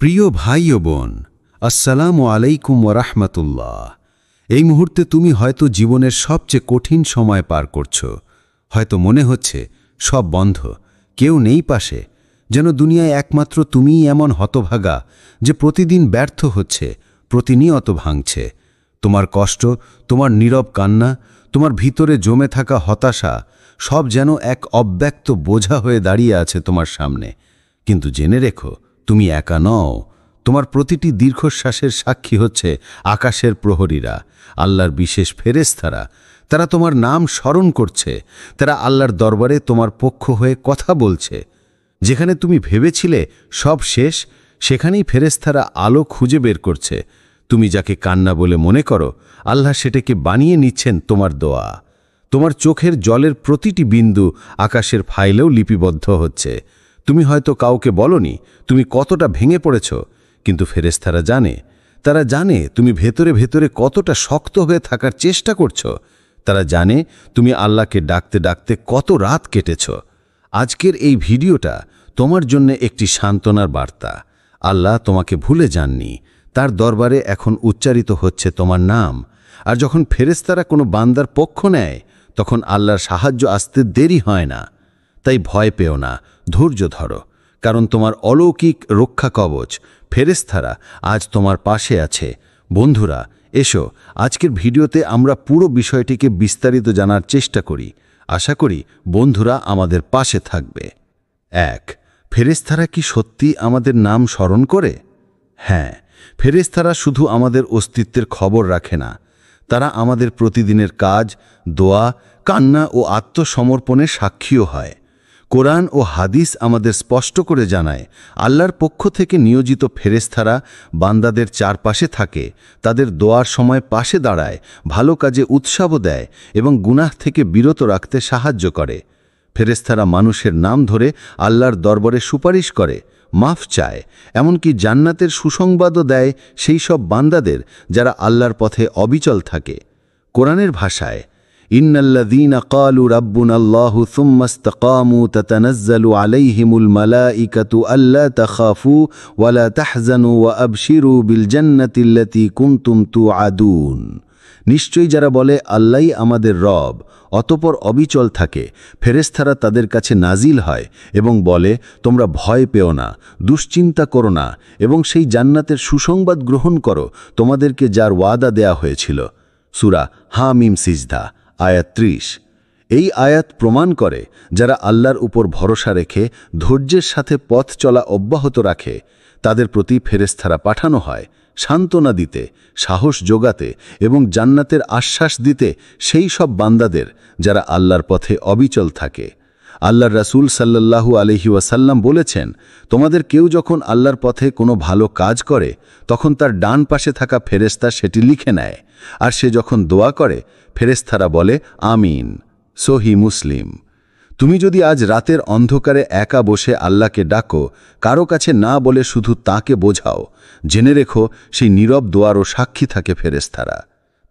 প্রিয় ভাই ও বোন, আসসালামু আলাইকুম ওয়া রাহমাতুল্লাহ। এই মুহূর্তে তুমি হয়তো জীবনের সবচেয়ে কঠিন সময় পার করছো। হয়তো মনে হচ্ছে সব বন্ধ, কেউ নেই পাশে, যেন দুনিয়ায় একমাত্র তুমিই এমন হতভাগা যে প্রতিদিন ব্যর্থ হচ্ছে, প্রতিনিয়ত ভাঙছে। তোমার কষ্ট, তোমার নীরব কান্না, তোমার ভিতরে জমে থাকা হতাশা সব যেন এক অব্যক্ত বোঝা হয়ে দাঁড়িয়ে আছে তোমার সামনে। কিন্তু জেনে রেখো, তুমি একা নও। তোমার প্রতিটি দীর্ঘশ্বাসের সাক্ষী হচ্ছে আকাশের প্রহরীরা, আল্লাহর বিশেষ ফেরেশতারা। তারা তোমার নাম স্মরণ করছে, তারা আল্লাহর দরবারে তোমার পক্ষ হয়ে কথা বলছে। যেখানে তুমি ভেবেছিলে সব শেষ, সেখানেই ফেরেশতারা আলো খুঁজে বের করছে। তুমি যাকে কান্না বলে মনে করো, আল্লাহ সেটাকে বানিয়ে নিচ্ছেন তোমার দোয়া। তোমার চোখের জলের প্রতিটি বিন্দু আকাশের ফাইলেও লিপিবদ্ধ হচ্ছে। তুমি হয়তো কাউকে বলনি তুমি কতটা ভেঙে পড়েছ, কিন্তু ফেরেশতারা জানে। তারা জানে তুমি ভেতরে ভেতরে কতটা শক্ত হয়ে থাকার চেষ্টা করছো। তারা জানে তুমি আল্লাহকে ডাকতে ডাকতে কত রাত কেটেছ। আজকের এই ভিডিওটা তোমার জন্য একটি সান্ত্বনার বার্তা। আল্লাহ তোমাকে ভুলে যাননি, তার দরবারে এখন উচ্চারিত হচ্ছে তোমার নাম। আর যখন ফেরেশতারা কোনো বান্দার পক্ষ নেয়, তখন আল্লাহর সাহায্য আসতে দেরি হয় না। তাই ভয় পেও না, ধৈর্য ধরো, কারণ তোমার অলৌকিক রক্ষা কবচ ফেরেশতারা আজ তোমার পাশে আছে। বন্ধুরা, এসো আজকের ভিডিওতে আমরা পুরো বিষয়টিকে বিস্তারিত জানার চেষ্টা করি। আশা করি বন্ধুরা আমাদের পাশে থাকবে। 1. ফেরেশতারা কি সত্যি আমাদের নাম স্মরণ করে? হ্যাঁ, ফেরেশতারা শুধু আমাদের অস্তিত্বের খবর রাখে না, তারা আমাদের প্রতিদিনের কাজ, দোয়া, কান্না ও আত্মসমর্পণের সাক্ষীও হয়। কোরআন ও হাদিস আমাদের স্পষ্ট করে জানায়, আল্লাহর পক্ষ থেকে নিয়োজিত ফেরেশতারা বান্দাদের চারপাশে থাকে, তাদের দোয়ার সময় পাশে দাঁড়ায়, ভালো কাজে উৎসাহ দেয় এবং গুনাহ থেকে বিরত রাখতে সাহায্য করে। ফেরেশতারা মানুষের নাম ধরে আল্লাহর দরবারে সুপারিশ করে, মাফ চায়, এমনকি জান্নাতের সুসংবাদও দেয় সেই সব বান্দাদের যারা আল্লাহর পথে অবিচল থাকে। কোরআনের ভাষায়, ইন্নাল্লাযীনা ক্বালু রাব্বুনাল্লাহু সুম্মা ইসতাকামু তাতানাজ্জালু আলাইহিমুল মালাঈকাতু আল্লা তাখাফু ওয়া লা তাহজানু ওয়া আবশিরু বিল জান্নাতিল্লাতী কুনতুম তুআদুন। নিশ্চয়ই যারা বলে আল্লাহই আমাদের রব, অতঃপর অবিচল থাকে, ফেরেশতারা তাদের কাছে নাজিল হয় এবং বলে, তোমরা ভয় পেও না, দুশ্চিন্তা করো না এবং সেই জান্নাতের সুসংবাদ গ্রহণ করো তোমাদেরকে যার ওয়াদা দেয়া হয়েছিল। সূরা হামিম সিজদা, আয়াত 30। এই আয়াত প্রমাণ করে যারা আল্লাহর উপর ভরসা রেখে ধৈর্যের সাথে পথ চলা অব্যাহত রাখে, তাদের প্রতি ফেরেশতারা পাঠানো হয় সান্ত্বনা দিতে, সাহস যোগাতে এবং জান্নাতের আশ্বাস দিতে সেই সব বান্দাদের যারা আল্লাহর পথে অবিচল থাকে। আল্লাহর রাসূল সাল্লাল্লাহু আলাইহি ওয়াসাল্লাম বলেছেন, তোমাদের কেউ যখন আল্লাহর পথে কোনো ভালো কাজ করে, তখন তার ডান পাশে থাকা ফেরেশতা সেটি লিখে নেয়, আর সে যখন দোয়া করে ফেরেশতারা বলে আমিন। সহিহ মুসলিম। তুমি যদি আজ রাতের অন্ধকারে একা বসে আল্লাহকে ডাকো, কারো কাছে না বলে শুধু তাকে বোঝাও, জেনে রেখো সেই নীরব দোয়ারও সাক্ষী থাকে ফেরেশতারা।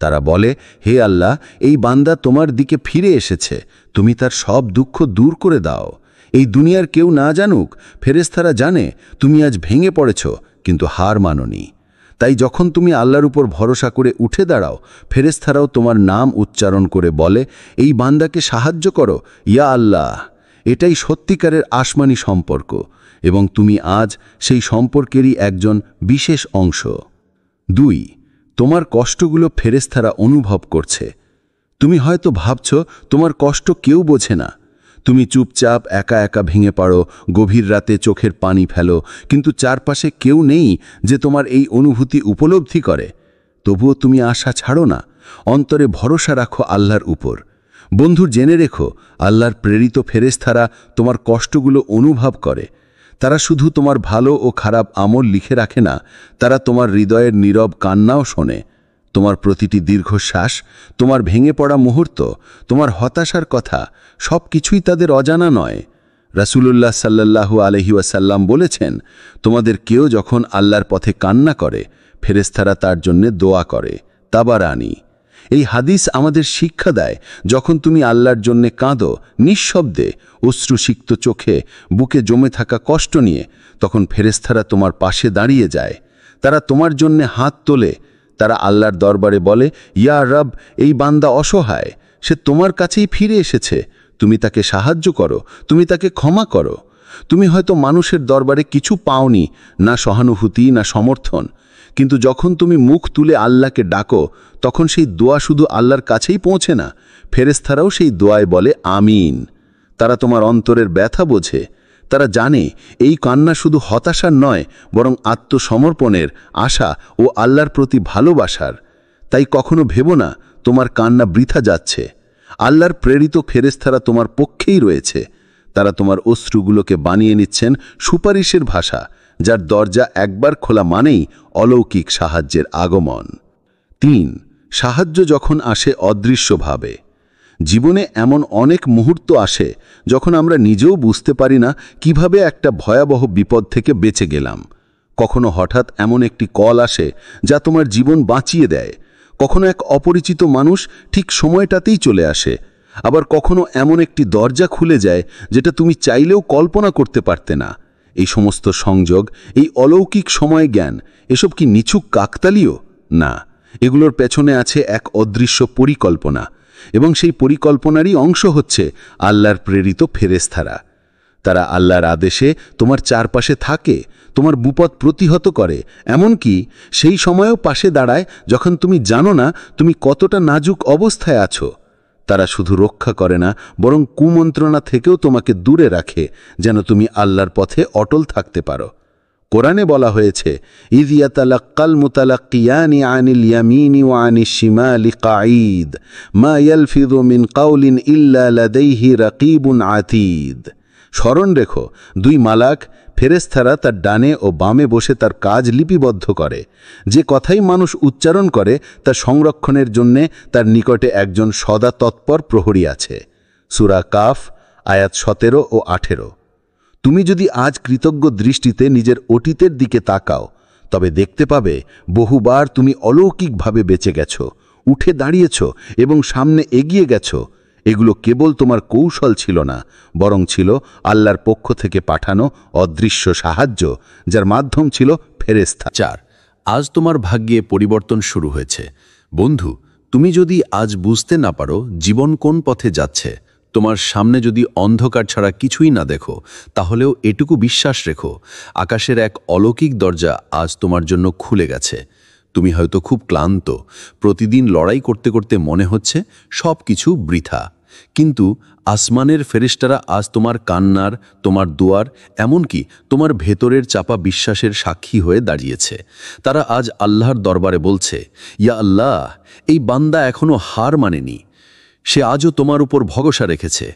তারা বলে, হে আল্লাহ, এই বান্দা তোমার দিকে ফিরে এসেছে, তুমি তার সব দুঃখ দূর করে দাও। এই দুনিয়ার কেউ না জানুক, ফেরেশতারা জানে তুমি আজ ভেঙে পড়েছ, কিন্তু হার মানোনি। তাই যখন তুমি আল্লাহর উপর ভরসা করে উঠে দাঁড়াও, ফেরেশতারাও তোমার নাম উচ্চারণ করে বলে, এই বান্দাকে সাহায্য করো ইয়া আল্লাহ। এটাই সত্যিকারের আসমানি সম্পর্ক, এবং তুমি আজ সেই সম্পর্কেরই একজন বিশেষ অংশ। 2. তোমার কষ্টগুলো ফেরেশতারা অনুভব করছে। তুমি হয়তো ভাবছ তোমার কষ্ট কেউ বোঝে না। তুমি চুপচাপ একা একা ভেঙে পড়ো, গভীর রাতে চোখের পানি ফেলো, কিন্তু চারপাশে কেউ নেই যে তোমার এই অনুভূতি উপলব্ধি করে। তবুও তুমি আশা ছাড়ো না, অন্তরে ভরসা রাখো আল্লাহর উপর। বন্ধু, জেনে রেখো, আল্লাহর প্রেরিত ফেরেশতারা তোমার কষ্টগুলো অনুভব করে। তারা শুধু তোমার ভালো ও খারাপ আমল লিখে রাখে না, তারা তোমার হৃদয়ের নীরব কান্নাও শোনে। তোমার প্রতিটি দীর্ঘশ্বাস, তোমার ভেঙে পড়া মুহূর্ত, তোমার হতাশার কথা, সব কিছুই তাদের অজানা নয়। রাসূলুল্লাহ সাল্লাল্লাহু আলাইহি ওয়াসাল্লাম বলেছেন, তোমাদের কেউ যখন আল্লাহর পথে কান্না করে, ফেরেশতারা তার জন্য দোয়া করে। তাবারানী। এই হাদিস আমাদের শিক্ষা দেয়, যখন তুমি আল্লাহর জন্যে কাঁদো নিঃশব্দে, অশ্রুসিক্ত চোখে, বুকে জমে থাকা কষ্ট নিয়ে, তখন ফেরেশতারা তোমার পাশে দাঁড়িয়ে যায়। তারা তোমার জন্যে হাত তোলে। তারা আল্লাহর দরবারে বলে, ইয়া রব, এই বান্দা অসহায়, সে তোমার কাছেই ফিরে এসেছে, তুমি তাকে সাহায্য করো, তুমি তাকে ক্ষমা করো। তুমি হয়তো মানুষের দরবারে কিছু পাওনি, না সহানুভূতি না সমর্থন, কিন্তু যখন তুমি মুখ তুলে আল্লাহকে ডাকো, তখন সেই দোয়া শুধু আল্লাহর কাছেই পৌঁছে না, ফেরেশতারাও সেই দোয়ায় বলে আমিন। তারা তোমার অন্তরের ব্যথা বোঝে। তারা জানে এই কান্না শুধু হতাশার নয়, বরং আত্মসমর্পণের, আশা ও আল্লাহর প্রতি ভালোবাসার। তাই কখনো ভেবো না তোমার কান্না বৃথা যাচ্ছে। আল্লাহর প্রেরিত ফেরেশতারা তোমার পক্ষেই রয়েছে। তারা তোমার অশ্রুগুলোকে বানিয়ে নিচ্ছেন সুপারিশের ভাষা, যার দরজা একবার খোলা মানেই অলৌকিক সাহায্যের আগমন। 3. সাহায্য যখন আসে অদৃশ্যভাবে। জীবনে এমন অনেক মুহূর্ত আসে যখন আমরা নিজেও বুঝতে পারি না কিভাবে একটা ভয়াবহ বিপদ থেকে বেঁচে গেলাম। কখনো হঠাৎ এমন একটি কল আসে যা তোমার জীবন বাঁচিয়ে দেয়, কখনো এক অপরিচিত মানুষ ঠিক সময়টাতেই চলে আসে, আবার কখনো এমন একটি দরজা খুলে যায় যেটা তুমি চাইলেও কল্পনা করতে পারতে না। এই সমস্ত সংযোগ, এই অলৌকিক সময় জ্ঞান, এসব কি নিছক কাকতালীয়? না, এগুলোর পেছনে আছে এক অদৃশ্য পরিকল্পনা, এবং সেই পরিকল্পনারই অংশ হচ্ছে আল্লাহর প্রেরিত ফেরেশতারা। তারা আল্লাহর আদেশে তোমার চারপাশে থাকে, তোমার বিপদ প্রতিহত করে, এমনকি সেই সময়েও পাশে দাঁড়ায় যখন তুমি জানো না তুমি কতটা নাজুক অবস্থায় আছো। তারা শুধু রক্ষা করে না, বরং কুমন্ত্রণা থেকেও তোমাকে দূরে রাখে, যেন তুমি আল্লাহর পথে অটল থাকতে পারো। কোরআনে বলা হয়েছে, ইয ইয়াতালাক্কাল মুতালাক্কিয়ানি আনিল ইয়ামিনি ওয়া আনিশ শিমালি কাঈদ মা ইয়ালফিযু মিন কাওলিন ইল্লা লাদাইহি রাকীবুন আতীদ। স্মরণ রেখো, দুই মালাক ফেরেশতারা তার ডানে ও বামে বসে তার কাজ লিপিবদ্ধ করে। যে কথাই মানুষ উচ্চারণ করে তার সংরক্ষণের জন্যে তার নিকটে একজন সদা তৎপর প্রহরী আছে। সূরা কাফ আয়াত 17 ও 18। তুমি যদি আজ কৃতজ্ঞ দৃষ্টিতে নিজের অতীতের দিকে তাকাও, তবে দেখতে পাবে বহুবার তুমি অলৌকিকভাবে বেঁচে গেছো, উঠে দাঁড়িয়েছ এবং সামনে এগিয়ে গেছো। এগুলো কেবল তোমার কৌশল ছিল না, বরং ছিল আল্লাহর পক্ষ থেকে পাঠানো অদৃশ্য সাহায্য, যার মাধ্যম ছিল ফেরেশতা। 4. আজ তোমার ভাগ্যে পরিবর্তন শুরু হয়েছে। বন্ধু, তুমি যদি আজ বুঝতে না পারো জীবন কোন পথে যাচ্ছে, তোমার সামনে যদি অন্ধকার ছাড়া কিছুই না দেখো, তাহলেও এটুকু বিশ্বাস রেখো, আকাশের এক অলৌকিক দরজা আজ তোমার জন্য খুলে গেছে। তুমি হয়তো খুব ক্লান্ত, প্রতিদিন লড়াই করতে করতে মনে হচ্ছে সব কিছু বৃথা, কিন্তু আসমানের ফেরেশতারা আজ তোমার কান্নার, তোমার দোয়ার, এমনকি তোমার ভেতরের চাপা বিশ্বাসের সাক্ষী হয়ে দাঁড়িয়েছে। তারা আজ আল্লাহর দরবারে বলছে, ইয়া আল্লাহ, এই বান্দা এখনো হার মানেনি, সে আজও তোমার উপর ভরসা রেখেছে,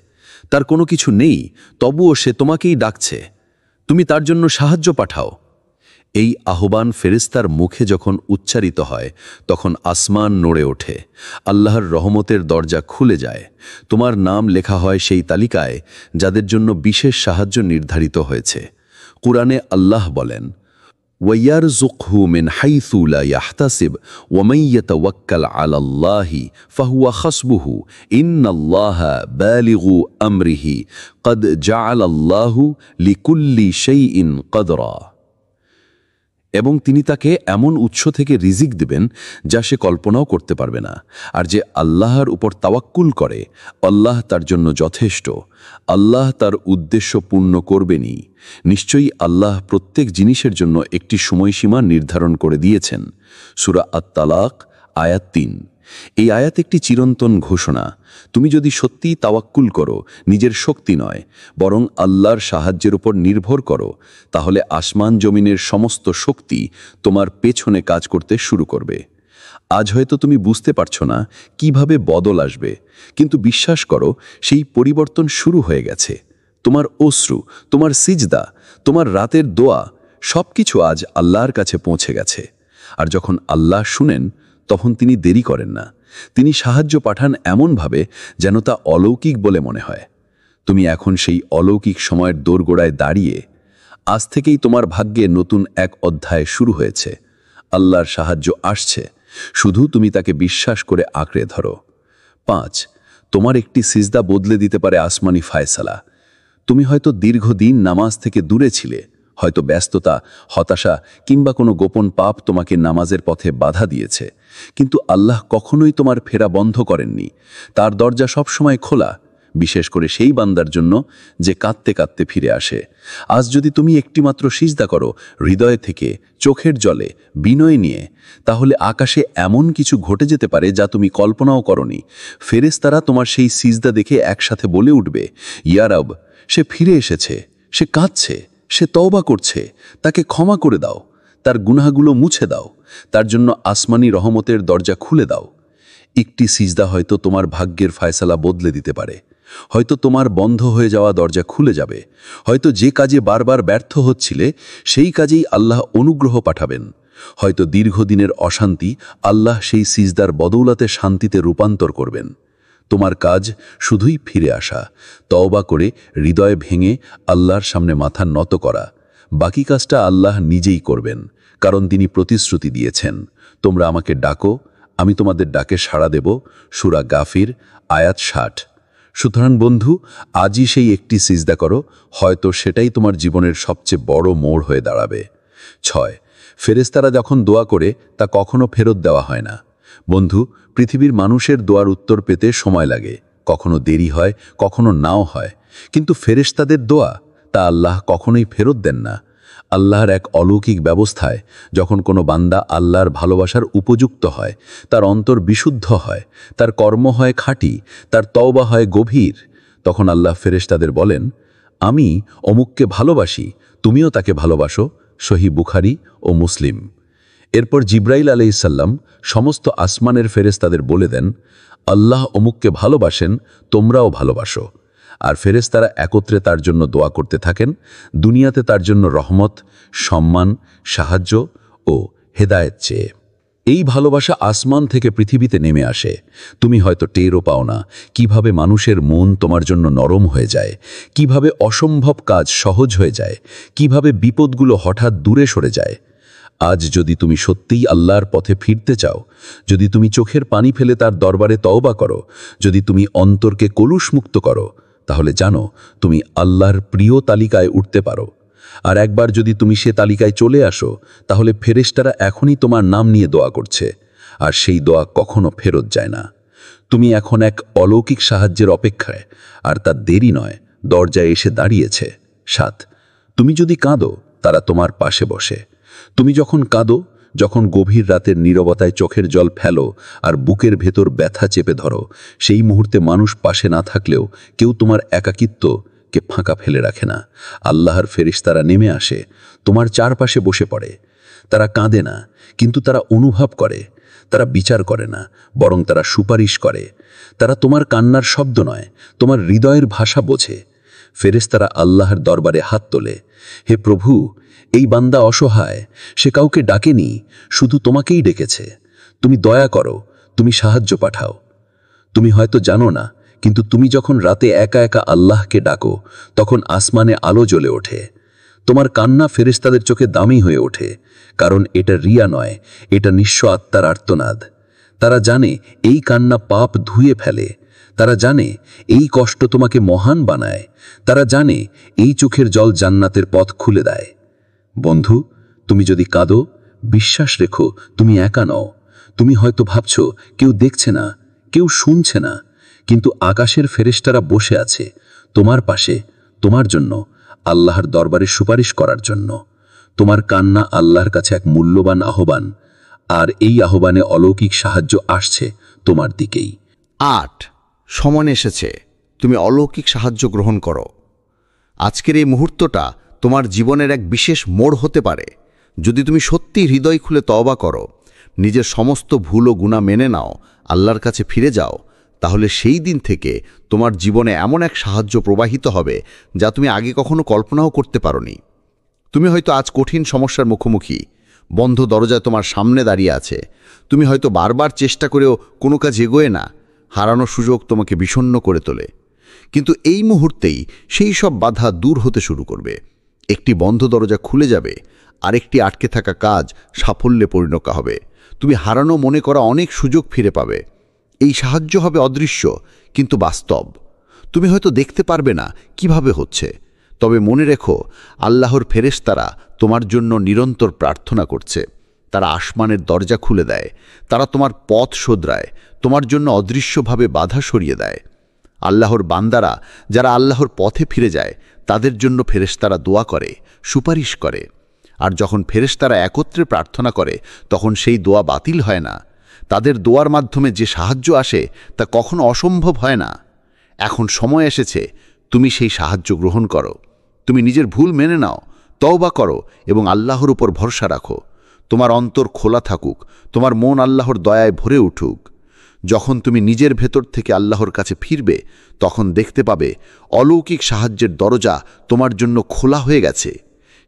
তার কোনো কিছু নেই, তবুও সে তোমাকেই ডাকছে, তুমি তার জন্য সাহায্য পাঠাও। এই আহ্বান ফেরেশতার মুখে যখন উচ্চারিত হয়, তখন আসমান নড়ে ওঠে, আল্লাহর রহমতের দরজা খুলে যায়, তোমার নাম লেখা হয় সেই তালিকায় যাদের জন্য বিশেষ সাহায্য নির্ধারিত হয়েছে। কুরআনে আল্লাহ বলেন, ওয়ায়ারযুকহু মিন হাইসু লা ইয়াহতাসিব ওয়া মান ইয়াতাওয়াক্কাল আলাল্লাহি ফাহুয়া হাসবুহু ইন্নাল্লাহা বালিগু আমরিহি ক্বাদ জাআলাল্লাহু লিকুল্লি শাইইন কদরা। এবং তিনি তাকে এমন উৎস থেকে রিজিক দেবেন যা সে কল্পনাও করতে পারবে না। আর যে আল্লাহর উপর তাওয়াক্কুল করে, আল্লাহ তার জন্য যথেষ্ট, আল্লাহ তার উদ্দেশ্য পূর্ণ করবেনই। নিশ্চয়ই আল্লাহ প্রত্যেক জিনিসের জন্য একটি সময়সীমা নির্ধারণ করে দিয়েছেন। সূরা আত-তালাক আয়াত 3। এই আয়াত একটি চিরন্তন ঘোষণা, তুমি যদি সত্যিই তাওয়াক্কুল করো, নিজের শক্তি নয় বরং আল্লাহর সাহায্যের উপর নির্ভর করো, তাহলে আসমান জমিনের সমস্ত শক্তি তোমার পেছনে কাজ করতে শুরু করবে। আজ হয়তো তুমি বুঝতে পারছো না কিভাবে বদল আসবে, কিন্তু বিশ্বাস করো, সেই পরিবর্তন শুরু হয়ে গেছে। তোমার অশ্রু, তোমার সিজদা, তোমার রাতের দোয়া, সবকিছু আজ আল্লাহর কাছে পৌঁছে গেছে। আর যখন আল্লাহ শুনেন, তখন তিনি দেরি করেন না, তিনি সাহায্য পাঠান এমনভাবে যেন তা অলৌকিক বলে মনে হয়। তুমি এখন সেই অলৌকিক সময়ের দোরগোড়ায় দাঁড়িয়ে। আজ থেকেই তোমার ভাগ্যে নতুন এক অধ্যায় শুরু হয়েছে। আল্লাহর সাহায্য আসছে, শুধু তুমি তাকে বিশ্বাস করে আঁকড়ে ধরো। 5, তোমার একটি সিজদা বদলে দিতে পারে আসমানি ফায়সালা। তুমি হয়তো দীর্ঘদিন নামাজ থেকে দূরে ছিলে, হয়তো ব্যস্ততা, হতাশা কিংবা কোনো গোপন পাপ তোমাকে নামাজের পথে বাধা দিয়েছে, কিন্তু আল্লাহ কখনোই তোমার ফেরা বন্ধ করেননি। তার দরজা সবসময় খোলা, বিশেষ করে সেই বান্দার জন্য যে কাঁদতে কাঁদতে ফিরে আসে। আজ যদি তুমি একটিমাত্র সিজদা করো হৃদয় থেকে, চোখের জলে, বিনয় নিয়ে, তাহলে আকাশে এমন কিছু ঘটে যেতে পারে যা তুমি কল্পনাও করনি। ফেরেশতারা তোমার সেই সিজদা দেখে একসাথে বলে উঠবে, ইয়া রব, সে ফিরে এসেছে, সে কাঁদছে, সে তওবা করছে, তাকে ক্ষমা করে দাও, তার গুনাহগুলো মুছে দাও, তার জন্য আসমানি রহমতের দরজা খুলে দাও। একটি সিজদা হয়তো তোমার ভাগ্যের ফায়সালা বদলে দিতে পারে। হয়তো তোমার বন্ধ হয়ে যাওয়া দরজা খুলে যাবে, হয়তো যে কাজে বারবার ব্যর্থ হচ্ছিলে সেই কাজেই আল্লাহ অনুগ্রহ পাঠাবেন, হয়তো দীর্ঘদিনের অশান্তি আল্লাহ সেই সিজদার বদৌলতে শান্তিতে রূপান্তর করবেন। তোমার কাজ শুধুই ফিরে আসা, তওবা করে হৃদয় ভেঙে আল্লাহর সামনে মাথা নত করা। বাকি কাজটা আল্লাহ নিজেই করবেন, কারণ তিনি প্রতিশ্রুতি দিয়েছেন, তোমরা আমাকে ডাকো, আমি তোমাদের ডাকে সাড়া দেব। সূরা গাফির আয়াত 60। সুতরাং বন্ধু, আজই সেই একটি সিজদা করো, হয়তো সেটাই তোমার জীবনের সবচেয়ে বড় মোড় হয়ে দাঁড়াবে। 6, ফেরেশতারা যখন দোয়া করে তা কখনো ফেরত দেওয়া হয় না। বন্ধু, পৃথিবীর মানুষের দোয়ার উত্তর পেতে সময় লাগে, কখনো দেরি হয়, কখনো নাও হয়, কিন্তু ফেরেশতাদের দোয়া তা আল্লাহ কখনোই ফেরত দেন না। আল্লাহর এক অলৌকিক ব্যবস্থায় যখন কোনো বান্দা আল্লাহর ভালোবাসার উপযুক্ত হয়, তার অন্তর বিশুদ্ধ হয়, তার কর্ম হয় খাঁটি, তার তওবা হয় গভীর, তখন আল্লাহ ফেরেশতাদের বলেন, আমি অমুককে ভালোবাসি, তুমিও তাকে ভালোবাসো। সহিহ বুখারী ও মুসলিম। এরপর জিব্রাইল আলাইহিসসালাম সমস্ত আসমানের ফেরেশতাদের বলে দেন, আল্লাহ অমুককে ভালোবাসেন, তোমরাও ভালোবাসো। আর ফেরেশতারা একত্রে তার জন্য দোয়া করতে থাকেন, দুনিয়াতে তার জন্য রহমত, সম্মান, সাহায্য ও হেদায়েত চেয়ে। এই ভালোবাসা আসমান থেকে পৃথিবীতে নেমে আসে। তুমি হয়তো টেরও পাও না কিভাবে মানুষের মন তোমার জন্য নরম হয়ে যায়, কিভাবে অসম্ভব কাজ সহজ হয়ে যায়, কিভাবে বিপদগুলো হঠাৎ দূরে সরে যায়। আজ যদি তুমি সত্যিই আল্লাহর পথে ফিরতে চাও, যদি তুমি চোখের পানি ফেলে তার দরবারে তওবা করো, যদি তুমি অন্তরকে কলুষমুক্ত করো, তাহলে জানো তুমি আল্লাহর প্রিয় তালিকায় উঠতে পারো। আর একবার যদি তুমি সে তালিকায় চলে আসো, তাহলে ফেরেশতারা এখনই তোমার নাম নিয়ে দোয়া করছে, আর সেই দোয়া কখনো ফেরত যায় না। তুমি এখন এক অলৌকিক সাহায্যের অপেক্ষায়, আর তার দেরি নয়, দরজায় এসে দাঁড়িয়েছে। 7, তুমি যদি কাঁদো, তারা তোমার পাশে বসে। তুমি যখন কাঁদো, যখন গভীর রাতের নীরবতায় চোখের জল ফেলো আর বুকের ভেতর ব্যথা চেপে ধরো, সেই মুহূর্তে মানুষ পাশে না থাকলেও কেউ তোমার একাকিত্বকে ফাঁকা ফেলে রাখে না। আল্লাহর ফেরেশতারা নেমে আসে, তোমার চারপাশে বসে পড়ে। তারা কাঁদে না, কিন্তু তারা অনুভব করে। তারা বিচার করে না, বরং তারা সুপারিশ করে। তারা তোমার কান্নার শব্দ নয়, তোমার হৃদয়ের ভাষা বোঝে। ফেরেশতারা আল্লাহর দরবারে হাত তোলে, হে প্রভু, এই বান্দা অসহায়, সে কাউকে ডাকেনি, শুধু তোমাকেই ডেকেছে। তুমি দয়া করো, তুমি সাহায্য পাঠাও। তুমি হয়তো জানো না, কিন্তু তুমি যখন রাতে একা একা আল্লাহকে ডাকো, তখন আসমানে আলো জ্বলে ওঠে। তোমার কান্না ফেরেশতাদের চোখে দামি হয়ে ওঠে, কারণ এটা রিয়া নয়, এটা নিঃস্ব আত্মার আর্তনাদ। তারা জানে এই কান্না পাপ ধুয়ে ফেলে, তারা জানে এই কষ্ট তোমাকে মহান বানায়, তারা জানে এই চোখের জল জান্নাতের পথ খুলে দেয়। বন্ধু, তুমি যদি কাঁদো, বিশ্বাস রেখো তুমি একা নও। তুমি হয়তো ভাবছো কেউ দেখছে না, কেউ শুনছে না, কিন্তু আকাশের ফেরেশতারা বসে আছে তোমার পাশে, তোমার জন্য, আল্লাহর দরবারে সুপারিশ করার জন্য। তোমার কান্না আল্লাহর কাছে এক মূল্যবান আহ্বান, আর এই আহ্বানে অলৌকিক সাহায্য আসছে তোমার দিকেই। 8, সময় এসেছে তুমি অলৌকিক সাহায্য গ্রহণ করো। আজকের এই মুহূর্তটা তোমার জীবনের এক বিশেষ মোড় হতে পারে। যদি তুমি সত্যি হৃদয় খুলে তওবা করো, নিজের সমস্ত ভুল ও গুনাহ মেনে নাও, আল্লাহর কাছে ফিরে যাও, তাহলে সেই দিন থেকে তোমার জীবনে এমন এক সাহায্য প্রবাহিত হবে যা তুমি আগে কখনো কল্পনাও করতে পারোনি। তুমি হয়তো আজ কঠিন সমস্যার মুখোমুখি, বন্ধ দরজায় তোমার সামনে দাঁড়িয়ে আছে। তুমি হয়তো বারবার চেষ্টা করেও কোনো কাজ এগোয় না, হারানো সুযোগ তোমাকে বিষণ্ণ করে তোলে। কিন্তু এই মুহূর্তেই সেই সব বাধা দূর হতে শুরু করবে। একটি বন্ধ দরজা খুলে যাবে, আরেকটি আটকে থাকা কাজ সাফল্যে পরিণত হবে। তুমি হারানো মনে করা অনেক সুযোগ ফিরে পাবে। এই সাহায্য হবে অদৃশ্য কিন্তু বাস্তব। তুমি হয়তো দেখতে পারবে না কিভাবে হচ্ছে, তবে মনে রেখো আল্লাহর ফেরেশতারা তোমার জন্য নিরন্তর প্রার্থনা করছে। তারা আসমানের দরজা খুলে দেয়, তারা তোমার পথ শোধরায়, তোমার জন্য অদৃশ্যভাবে বাধা সরিয়ে দেয়। আল্লাহর বান্দারা যারা আল্লাহর পথে ফিরে যায় তাদের জন্য ফেরেশতারা দোয়া করে, সুপারিশ করে। আর যখন ফেরেশতারা একত্রে প্রার্থনা করে তখন সেই দোয়া বাতিল হয় না। তাদের দোয়ার মাধ্যমে যে সাহায্য আসে তা কখনো অসম্ভব হয় না। এখন সময় এসেছে তুমি সেই সাহায্য গ্রহণ করো। তুমি নিজের ভুল মেনে নাও, তওবা করো এবং আল্লাহর উপর ভরসা রাখো। তোমার অন্তর খোলা থাকুক, তোমার মন আল্লাহর দয়ায় ভরে উঠুক। যখন তুমি নিজের ভেতর থেকে আল্লাহর কাছে ফিরবে তখন দেখতে পাবে অলৌকিক সাহায্যের দরজা তোমার জন্য খোলা হয়ে গেছে।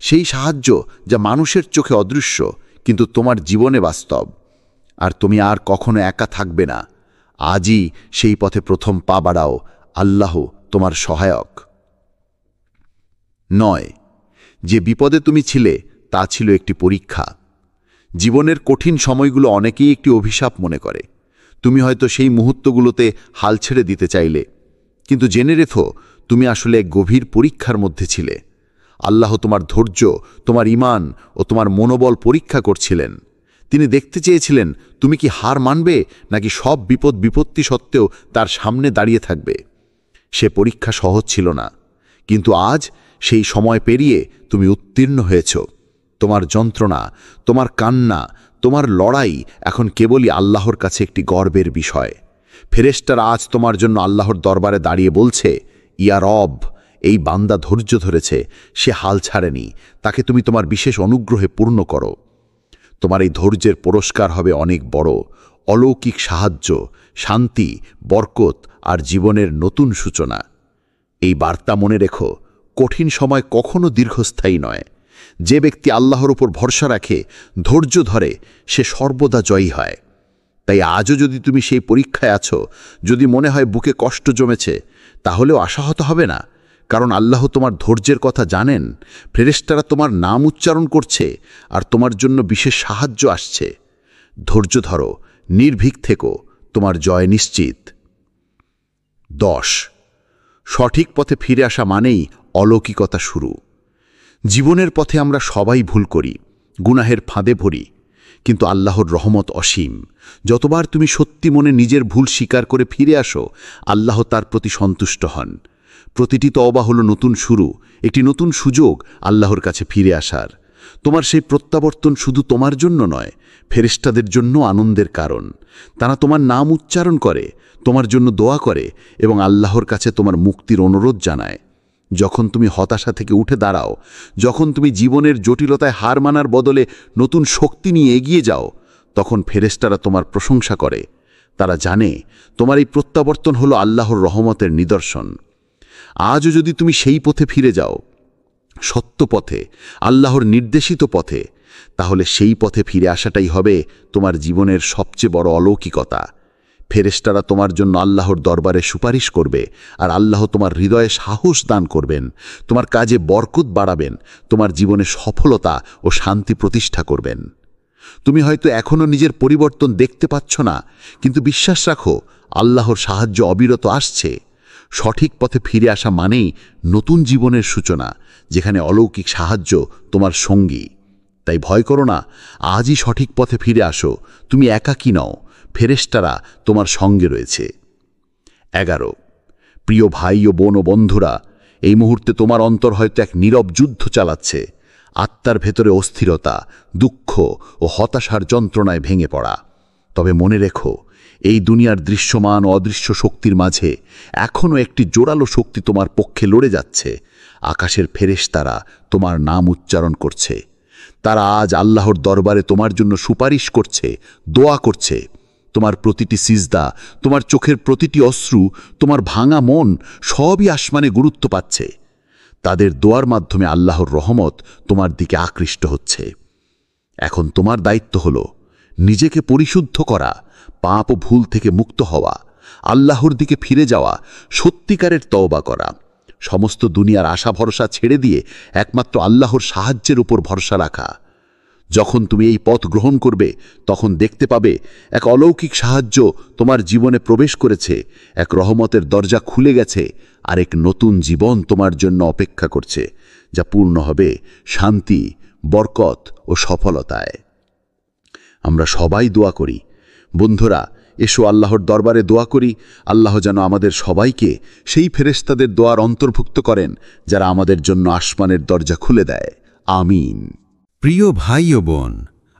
সেই সাহায্য যা মানুষের চোখে অদৃশ্য কিন্তু তোমার জীবনে বাস্তব। আর তুমি আর কখনো একা থাকবে না। আজই সেই পথে প্রথম পা বাড়াও, আল্লাহ তোমার সহায়ক। 9. যে বিপদে তুমি ছিলে তা ছিল একটি পরীক্ষা। জীবনের কঠিন সময়গুলো অনেকেই একটি অভিশাপ মনে করে। তুমি হয়তো সেই মুহূর্তগুলোতে হাল ছেড়ে দিতে চাইলে, কিন্তু জেনে রেখো তুমি আসলে এক গভীর পরীক্ষার মধ্যে ছিলে। আল্লাহ তোমার ধৈর্য, তোমার ঈমান ও তোমার মনোবল পরীক্ষা করছিলেন। তিনি দেখতে চেয়েছিলেন তুমি কি হার মানবে নাকি সব বিপত্তি সত্ত্বেও তার সামনে দাঁড়িয়ে থাকবে। সে পরীক্ষা সহজ ছিল না, কিন্তু আজ সেই সময় পেরিয়ে তুমি উত্তীর্ণ হয়েছ। তোমার যন্ত্রণা, তোমার কান্না, তোমার লড়াই এখন কেবলই আল্লাহর কাছে একটি গর্বের বিষয়। ফেরেশতারা আজ তোমার জন্য আল্লাহর দরবারে দাঁড়িয়ে বলছে, ইয়া রব, এই বান্দা ধৈর্য ধরেছে, সে হাল ছাড়েনি, তাকে তুমি তোমার বিশেষ অনুগ্রহে পূর্ণ করো। তোমার এই ধৈর্যের পুরস্কার হবে অনেক বড়, অলৌকিক সাহায্য, শান্তি, বরকত আর জীবনের নতুন সূচনা। এই বার্তা মনে রেখো, কঠিন সময় কখনো দীর্ঘস্থায়ী নয়। যে ব্যক্তি আল্লাহর উপর ভরসা রাখে, ধৈর্য ধরে, সে সর্বদা জয়ী হয়। তাই আজও যদি তুমি সেই পরীক্ষায় আছো, যদি মনে হয় বুকে কষ্ট জমেছে, তাহলেও আশাহত হবে না, কারণ আল্লাহ তোমার ধৈর্যের কথা জানেন। ফেরেশতারা তোমার নাম উচ্চারণ করছে আর তোমার জন্য বিশেষ সাহায্য আসছে। ধৈর্য ধরো, নির্ভীক থেকো, তোমার জয় নিশ্চিত। 10. সঠিক পথে ফিরে আসা মানেই অলৌকিকতা শুরু। জীবনের পথে আমরা সবাই ভুল করি, গুনাহের ফাঁদে ভরি, কিন্তু আল্লাহর রহমত অসীম। যতবার তুমি সত্যি মনে নিজের ভুল স্বীকার করে ফিরে আসো, আল্লাহ তার প্রতি সন্তুষ্ট হন। প্রতিটি তওবা হলো নতুন শুরু, একটি নতুন সুযোগ আল্লাহর কাছে ফিরে আসার। তোমার সেই প্রত্যাবর্তন শুধু তোমার জন্য নয়, ফেরেশতাদের জন্য আনন্দের কারণ। তারা তোমার নাম উচ্চারণ করে, তোমার জন্য দোয়া করে এবং আল্লাহর কাছে তোমার মুক্তির অনুরোধ জানায়। যখন তুমি হতাশা থেকে উঠে দাঁড়াও, যখন তুমি জীবনের জটিলতায় হার মানার বদলে নতুন শক্তি নিয়ে এগিয়ে যাও, তখন ফেরেশতারা তোমার প্রশংসা করে। তারা জানে তোমার এই প্রত্যাবর্তন হলো আল্লাহর রহমতের নিদর্শন। আজও যদি তুমি সেই পথে ফিরে যাও, সত্য পথে, আল্লাহর নির্দেশিত পথে, তাহলে সেই পথে ফিরে আসাটাই হবে তোমার জীবনের সবচেয়ে বড় অলৌকিকতা। ফেরেশতারা তোমার জন্য আল্লাহর দরবারে সুপারিশ করবে আর আল্লাহ তোমার হৃদয়ে সাহস দান করবেন, তোমার কাজে বরকত বাড়াবেন, তোমার জীবনে সফলতা ও শান্তি প্রতিষ্ঠা করবেন। তুমি হয়তো এখনো নিজের পরিবর্তন দেখতে পাচ্ছ না, কিন্তু বিশ্বাস রাখো আল্লাহর সাহায্য অবিরত আসছে। সঠিক পথে ফিরে আসা মানেই নতুন জীবনের সূচনা, যেখানে অলৌকিক সাহায্য তোমার সঙ্গী। তাই ভয় করো না, আজই সঠিক পথে ফিরে আসো। তুমি একাকী নও, ফেরেশতারা তোমার সঙ্গে রয়েছে। 11. প্রিয় ভাই ও বোন ও বন্ধুরা, এই মুহূর্তে তোমার অন্তর হয়তো এক নীরব যুদ্ধ চালাচ্ছে। আত্মার ভেতরে অস্থিরতা, দুঃখ ও হতাশার যন্ত্রণায় ভেঙে পড়া। তবে মনে রেখো, এই দুনিয়ার দৃশ্যমান ও অদৃশ্য শক্তির মাঝে এখনও একটি জোরালো শক্তি তোমার পক্ষে লড়ে যাচ্ছে। আকাশের ফেরেশতারা তোমার নাম উচ্চারণ করছে। তারা আজ আল্লাহর দরবারে তোমার জন্য সুপারিশ করছে, দোয়া করছে। তোমার প্রতিটি সিজদা, তোমার চোখের প্রতিটি অশ্রু, তোমার ভাঙা মন সবই আসমানে গুরুত্ব পাচ্ছে। তাদের দোয়ার মাধ্যমে আল্লাহর রহমত তোমার দিকে আকৃষ্ট হচ্ছে। এখন তোমার দায়িত্ব হলো নিজেকে পরিশুদ্ধ করা, পাপ ও ভুল থেকে মুক্ত হওয়া, আল্লাহর দিকে ফিরে যাওয়া, সত্যিকারের তওবা করা। সমস্ত দুনিয়ার আশা ভরসা ছেড়ে দিয়ে একমাত্র আল্লাহর সাহায্যের উপর ভরসা রাখা। যখন তুমি এই পথ গ্রহণ করবে তখন দেখতে পাবে এক অলৌকিক সাহায্য তোমার জীবনে প্রবেশ করেছে, এক রহমতের দরজা খুলে গেছে, আর এক নতুন জীবন তোমার জন্য অপেক্ষা করছে, যা পূর্ণ হবে শান্তি, বরকত ও সফলতায়। আমরা সবাই দোয়া করি। বন্ধুরা, এসো আল্লাহর দরবারে দোয়া করি, আল্লাহ যেন আমাদের সবাইকে সেই ফেরেশতাদের দোয়ার অন্তর্ভুক্ত করেন যারা আমাদের জন্য আসমানের দরজা খুলে দেয়। আমিন। প্রিয় ভাই ও বোন,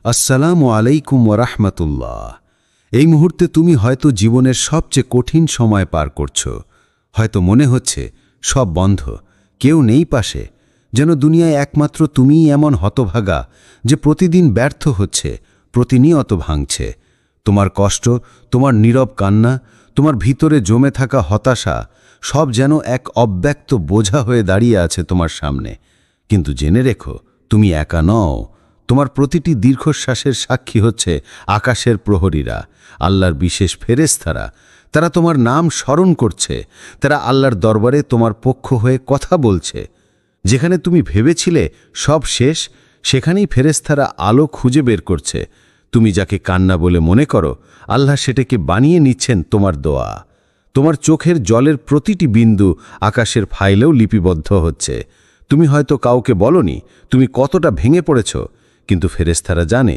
আসসালামু আলাইকুম ওয়ারাহমাতুল্লাহ। এই মুহূর্তে তুমি হয়তো জীবনের সবচেয়ে কঠিন সময় পার করছো। হয়তো মনে হচ্ছে সব বন্ধ, কেউ নেই পাশে, যেন দুনিয়ায় একমাত্র তুমিই এমন হতভাগা যে প্রতিদিন ব্যর্থ হচ্ছে, প্রতিনিয়ত ভাঙছে। তোমার কষ্ট, তোমার নীরব কান্না, তোমার ভিতরে জমে থাকা হতাশা সব যেন এক অব্যক্ত বোঝা হয়ে দাঁড়িয়ে আছে তোমার সামনে। কিন্তু জেনে রেখো, তুমি একা নও। তোমার প্রতিটি দীর্ঘশ্বাসের সাক্ষী হচ্ছে আকাশের প্রহরীরা, আল্লাহর বিশেষ ফেরেশতারা। তারা তোমার নাম স্মরণ করছে, তারা আল্লাহর দরবারে তোমার পক্ষ হয়ে কথা বলছে। যেখানে তুমি ভেবেছিলে সব শেষ, সেখানেই ফেরেশতারা আলো খুঁজে বের করছে। তুমি যাকে কান্না বলে মনে করো, আল্লাহ সেটাকে বানিয়ে নিচ্ছেন তোমার দোয়া। তোমার চোখের জলের প্রতিটি বিন্দু আকাশের ফাইলেও লিপিবদ্ধ হচ্ছে। তুমি হয়তো কাউকে বলনি তুমি কতটা ভেঙে পড়েছ, কিন্তু ফেরেশতারা জানে।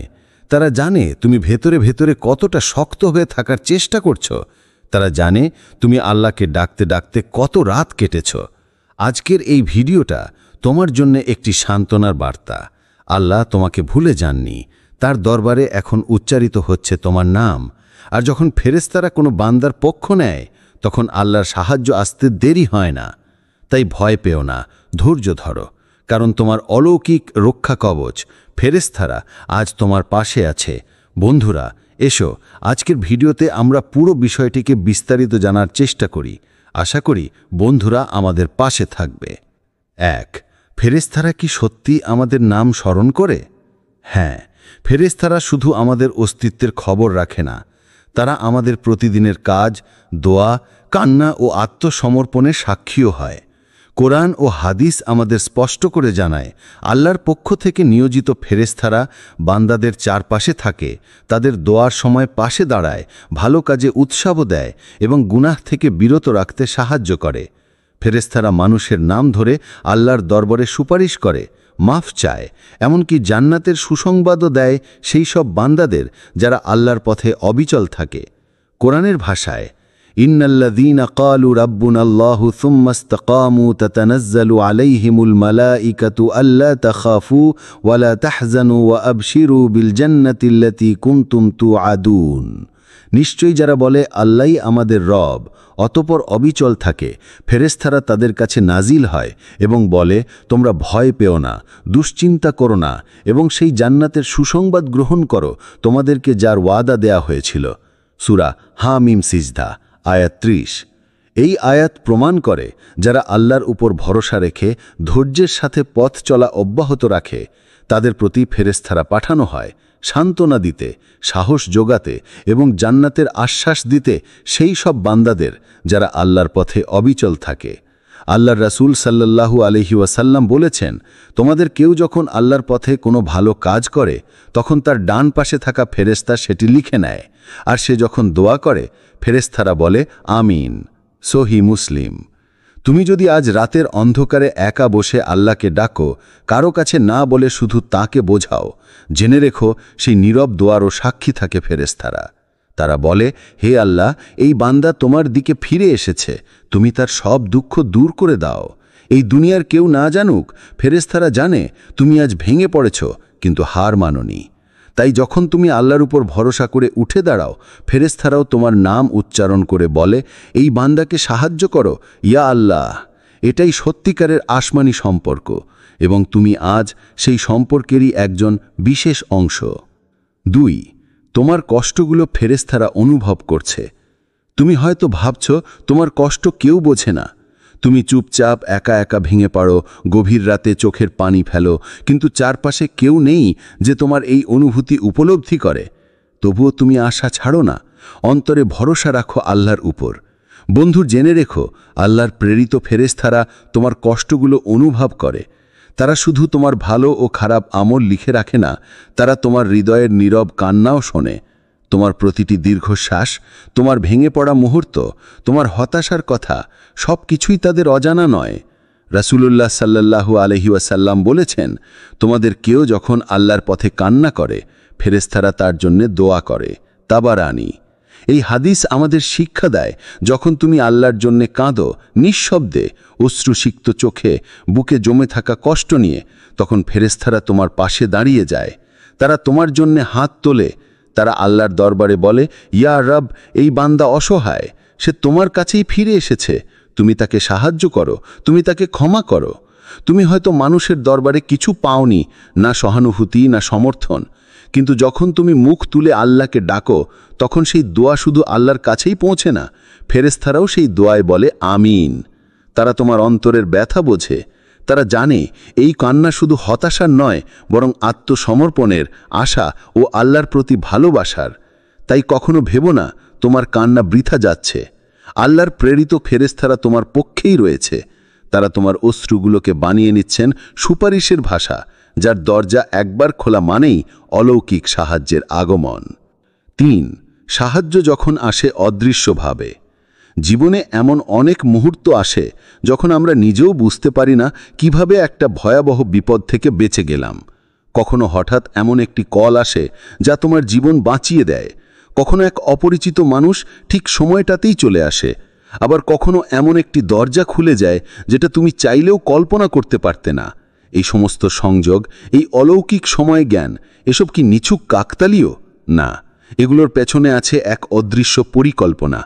তারা জানে তুমি ভেতরে ভেতরে কতটা শক্ত হয়ে থাকার চেষ্টা করছ। তারা জানে তুমি আল্লাহকে ডাকতে ডাকতে কত রাত কেটেছ। আজকের এই ভিডিওটা তোমার জন্য একটি সান্ত্বনার বার্তা। আল্লাহ তোমাকে ভুলে যাননি, তার দরবারে এখন উচ্চারিত হচ্ছে তোমার নাম। আর যখন ফেরেশতারা কোনো বান্দার পক্ষ নেয়, তখন আল্লাহর সাহায্য আসতে দেরি হয় না। তাই ভয় পেও না, ধৈর্য ধরো, কারণ তোমার অলৌকিক রক্ষা কবচ ফেরেশতারা আজ তোমার পাশে আছে। বন্ধুরা, এসো আজকের ভিডিওতে আমরা পুরো বিষয়টিকে বিস্তারিত জানার চেষ্টা করি। আশা করি বন্ধুরা আমাদের পাশে থাকবে। 1. ফেরেশতারা কি সত্যি আমাদের নাম স্মরণ করে? হ্যাঁ, ফেরেশতারা শুধু আমাদের অস্তিত্বের খবর রাখে না, তারা আমাদের প্রতিদিনের কাজ, দোয়া, কান্না ও আত্মসমর্পণের সাক্ষীও হয়। কোরআন ও হাদিস আমাদের স্পষ্ট করে জানায়, আল্লাহর পক্ষ থেকে নিয়োজিত ফেরেশতারা বান্দাদের চারপাশে থাকে, তাদের দোয়ার সময় পাশে দাঁড়ায়, ভালো কাজে উৎসাহ দেয় এবং গুনাহ থেকে বিরত রাখতে সাহায্য করে। ফেরেশতারা মানুষের নাম ধরে আল্লাহর দরবারে সুপারিশ করে, মাফ চায়, এমনকি জান্নাতের সুসংবাদও দেয় সেই সব বান্দাদের যারা আল্লাহর পথে অবিচল থাকে। কোরআনের ভাষায়, ইন্নাল্লাযীনা ক্বালু রাব্বুনাল্লাহু সুম্মা ইসতাকামু তাতানাজ্জালু আলাইহিমুল মালাঈকাতু আল্লা তাখাফু ওয়া লা তাহজানু ওয়া আবশিরু বিল জান্নাতিল্লাতী কুনতুম তুআদুন। নিশ্চয়ই যারা বলে আল্লাহই আমাদের রব, অতঃপর অবিচল থাকে, ফেরেশতারা তাদের কাছে নাজিল হয় এবং বলে, তোমরা ভয় পেও না, দুশ্চিন্তা করো না এবং সেই জান্নাতের সুসংবাদ গ্রহণ করো তোমাদেরকে যার ওয়াদা দেয়া হয়েছিল। সূরা হামিম সিজদা, আয়াত 30। এই আয়াত প্রমাণ করে যারা আল্লাহর উপর ভরসা রেখে ধৈর্যের সাথে পথ চলা অব্যাহত রাখে, তাদের প্রতি ফেরেশতারা পাঠানো হয় সান্ত্বনা দিতে, সাহস যোগাতে এবং জান্নাতের আশ্বাস দিতে সেই সব বান্দাদের যারা আল্লাহর পথে অবিচল থাকে। আল্লাহর রাসূল সাল্লাল্লাহু আলাইহি ওয়াসাল্লাম বলেছেন, তোমাদের কেউ যখন আল্লাহর পথে কোনো ভালো কাজ করে, তখন তার ডান পাশে থাকা ফেরেশতা সেটি লিখে নেয়, আর সে যখন দোয়া করে ফেরেশতারা বলে আমিন। সহিহ মুসলিম। তুমি যদি আজ রাতের অন্ধকারে একা বসে আল্লাহকে ডাকো, কারো কাছে না বলে শুধু তাকে বোঝাও, জেনে রেখো সেই নীরব দোয়ারও সাক্ষী থাকে ফেরেশতারা। তারা বলে, হে আল্লাহ, এই বান্দা তোমার দিকে ফিরে এসেছে, তুমি তার সব দুঃখ দূর করে দাও। এই দুনিয়ার কেউ না জানুক, ফেরেশতারা জানে তুমি আজ ভেঙে পড়েছ, কিন্তু হার মানোনি। তাই যখন তুমি আল্লাহর উপর ভরসা করে উঠে দাঁড়াও, ফেরেশতারাও তোমার নাম উচ্চারণ করে বলে, এই বান্দাকে সাহায্য করো ইয়া আল্লাহ। এটাই সত্যিকারের আসমানি সম্পর্ক, এবং তুমি আজ সেই সম্পর্কেরই একজন বিশেষ অংশ। 2. তোমার কষ্টগুলো ফেরেশতারা অনুভব করছে। তুমি হয়তো ভাবছ তোমার কষ্ট কেউ বোঝে না। তুমি চুপচাপ একা একা ভেঙে পড়ো, গভীর রাতে চোখের পানি ফেলো, কিন্তু চারপাশে কেউ নেই যে তোমার এই অনুভূতি উপলব্ধি করে। তবুও তুমি আশা ছাড়ো না, অন্তরে ভরসা রাখো আল্লাহর উপর। বন্ধু, জেনে রেখো, আল্লাহর প্রেরিত ফেরেশতারা তোমার কষ্টগুলো অনুভব করে। তারা শুধু তোমার ভালো ও খারাপ আমল লিখে রাখে না, তারা তোমার হৃদয়ের নীরব কান্নাও শোনে। তোমার প্রতিটি দীর্ঘশ্বাস, তোমার ভেঙে পড়া মুহূর্ত, তোমার হতাশার কথা, সব কিছুই তাদের অজানা নয়। রাসূলুল্লাহ সাল্লাল্লাহু আলাইহি ওয়াসাল্লাম বলেছেন, তোমাদের কেউ যখন আল্লাহর পথে কান্না করে, ফেরেশতারা তার জন্য দোয়া করে। তাবারানী। এই হাদিস আমাদের শিক্ষা দেয়, যখন তুমি আল্লাহর জন্য কাঁদো নিঃশব্দে, অশ্রুসিক্ত চোখে, বুকে জমে থাকা কষ্ট নিয়ে, তখন ফেরেশতারা তোমার পাশে দাঁড়িয়ে যায়। তারা তোমার জন্য হাত তোলে। তারা আল্লাহর দরবারে বলে, ইয়া রব, এই বান্দা অসহায়, সে তোমার কাছেই ফিরে এসেছে। তুমি তাকে সাহায্য করো, তুমি তাকে ক্ষমা করো। তুমি হয়তো মানুষের দরবারে কিছু পাওনি, না সহানুভূতি, না সমর্থন, কিন্তু যখন তুমি মুখ তুলে আল্লাহকে ডাকো, তখন সেই দোয়া শুধু আল্লাহর কাছেই পৌঁছে না, ফেরেশতারাও সেই দোয়ায় বলে আমিন। তারা তোমার অন্তরের ব্যথা বোঝে। তারা জানে এই কান্না শুধু হতাশার নয়, বরং আত্মসমর্পণের, আশা ও আল্লাহর প্রতি ভালোবাসার। তাই কখনো ভেবো না তোমার কান্না বৃথা যাচ্ছে। আল্লাহর প্রেরিত ফেরেশতারা তোমার পক্ষেই রয়েছে। তারা তোমার অশ্রুগুলোকে বানিয়ে নিচ্ছেন সুপারিশের ভাষা, যার দরজা একবার খোলা মানেই অলৌকিক সাহায্যের আগমন। 3. সাহায্য যখন আসে অদৃশ্যভাবে। জীবনে এমন অনেক মুহূর্ত আসে যখন আমরা নিজেও বুঝতে পারি না কিভাবে একটা ভয়াবহ বিপদ থেকে বেঁচে গেলাম। কখনো হঠাৎ এমন একটি কল আসে যা তোমার জীবন বাঁচিয়ে দেয়। কখনো এক অপরিচিত মানুষ ঠিক সময়টাতেই চলে আসে। আবার কখনো এমন একটি দরজা খুলে যায় যেটা তুমি চাইলেও কল্পনা করতে পারতে না। এই সমস্ত সংযোগ, এই অলৌকিক সময় জ্ঞান, এসব কি নিছক কাকতালীয়? না, এগুলোর পেছনে আছে এক অদৃশ্য পরিকল্পনা,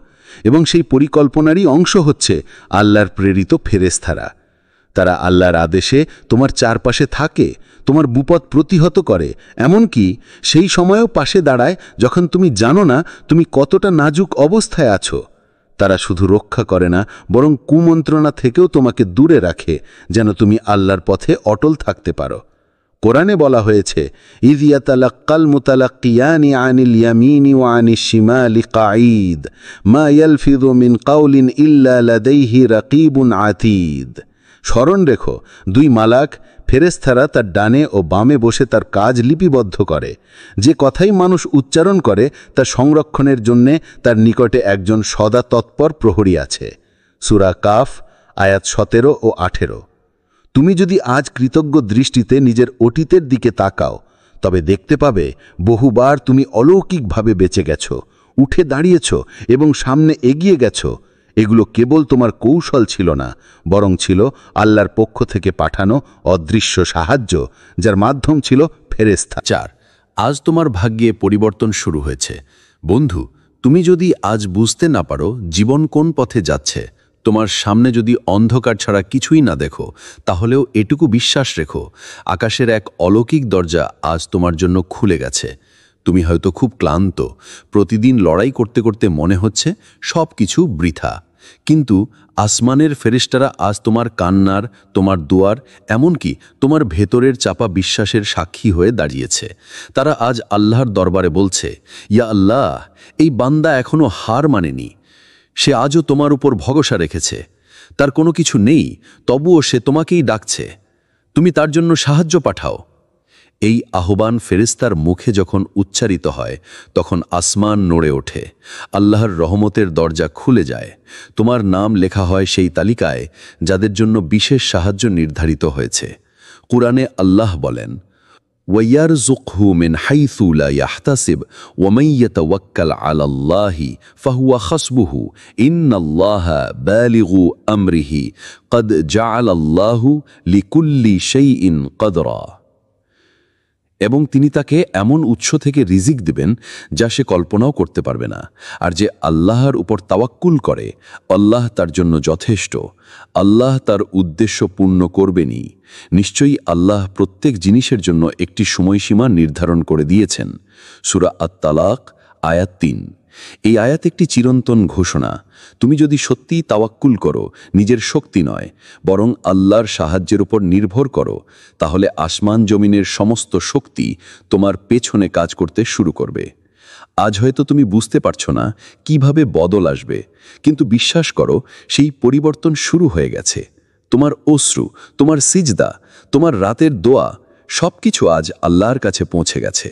এবং সেই পরিকল্পনারই অংশ হচ্ছে আল্লাহর প্রেরিত ফেরেশতারা। তারা আল্লাহর আদেশে তোমার চারপাশে থাকে, তোমার বিপদ প্রতিহত করে, এমনকি সেই সময়েও পাশে দাঁড়ায় যখন তুমি জানো না তুমি কতটা নাজুক অবস্থায় আছো। তারা শুধু রক্ষা করে না, বরং কুমন্ত্রণা থেকেও তোমাকে দূরে রাখে, যেন তুমি আল্লাহর পথে অটল থাকতে পারো। কোরআনে বলা হয়েছে, ইয ইয়াতালাক্কাল মুতালাক্কিয়ানি আনিল ইয়ামিনি ওয়া আনিশ শিমালি কাঈদ মা ইয়ালফিযু মিন কাওলিন ইল্লা লাদাইহি রাকীবুন আতীদ। স্মরণ রেখো, দুই মালাক ফেরেশতারা তার ডানে ও বামে বসে তার কাজ লিপিবদ্ধ করে। যে কথাই মানুষ উচ্চারণ করে তার সংরক্ষণের জন্যে তার নিকটে একজন সদা তৎপর প্রহরী আছে। সূরা কাফ, আয়াত 17 ও 18। তুমি যদি আজ কৃতজ্ঞ দৃষ্টিতে নিজের অতীতের দিকে তাকাও, তবে দেখতে পাবে বহুবার তুমি অলৌকিকভাবে বেঁচে গেছো, উঠে দাঁড়িয়েছ এবং সামনে এগিয়ে গেছো। এগুলো কেবল তোমার কৌশল ছিল না, বরং ছিল আল্লাহর পক্ষ থেকে পাঠানো অদৃশ্য সাহায্য, যার মাধ্যম ছিল ফেরেশতা। 4. আজ তোমার ভাগ্যে পরিবর্তন শুরু হয়েছে। বন্ধু, তুমি যদি আজ বুঝতে না পারো জীবন কোন পথে যাচ্ছে, তোমার সামনে যদি অন্ধকার ছাড়া কিছুই না দেখো, তাহলেও এটুকু বিশ্বাস রেখো, আকাশের এক অলৌকিক দরজা আজ তোমার জন্য খুলে গেছে। তুমি হয়তো খুব ক্লান্ত, প্রতিদিন লড়াই করতে করতে মনে হচ্ছে সব কিছু বৃথা, কিন্তু আসমানের ফেরেশতারা আজ তোমার কান্নার, তোমার দুয়ার, এমনকি তোমার ভেতরের চাপা বিশ্বাসের সাক্ষী হয়ে দাঁড়িয়েছে। তারা আজ আল্লাহর দরবারে বলছে, ইয়া আল্লাহ, এই বান্দা এখনো হার মানেনি। সে আজও তোমার উপর ভরসা রেখেছে। তার কোনো কিছু নেই, তবুও সে তোমাকেই ডাকছে। তুমি তার জন্য সাহায্য পাঠাও। এই আহ্বান ফেরেশতার মুখে যখন উচ্চারিত হয়, তখন আসমান নড়ে ওঠে, আল্লাহর রহমতের দরজা খুলে যায়। তোমার নাম লেখা হয় সেই তালিকায় যাদের জন্য বিশেষ সাহায্য নির্ধারিত হয়েছে। কুরআনে আল্লাহ বলেন, ওয়ায়ারযুকহু মিন হাইসু লা ইয়াহতাসিব ওয়া মান ইয়াতাওয়াক্কাল আলাল্লাহি ফাহুয়া হাসবুহু ইন্নাল্লাহা বালিগু আমরিহি ক্বাদ জাআলাল্লাহু লিকুল্লি শাইইন কদরা। এবং তিনি তাকে এমন উৎস থেকে রিজিক দেবেন যা সে কল্পনাও করতে পারবে না। আর যে আল্লাহর উপর তাওয়াক্কুল করে, আল্লাহ তার জন্য যথেষ্ট। আল্লাহ তার উদ্দেশ্য পূর্ণ করবেনই। নিশ্চয়ই আল্লাহ প্রত্যেক জিনিসের জন্য একটি সময়সীমা নির্ধারণ করে দিয়েছেন। সূরা আত-তালাক, আয়াত 3। এই আয়াত একটি চিরন্তন ঘোষণা। তুমি যদি সত্যিই তাওয়াক্কুল করো, নিজের শক্তি নয় বরং আল্লাহর সাহায্যের উপর নির্ভর করো, তাহলে আসমান জমিনের সমস্ত শক্তি তোমার পেছনে কাজ করতে শুরু করবে। আজ হয়তো তুমি বুঝতে পারছো না কিভাবে বদল আসবে, কিন্তু বিশ্বাস করো, সেই পরিবর্তন শুরু হয়ে গেছে। তোমার অশ্রু, তোমার সিজদা, তোমার রাতের দোয়া সবকিছু আজ আল্লাহর কাছে পৌঁছে গেছে।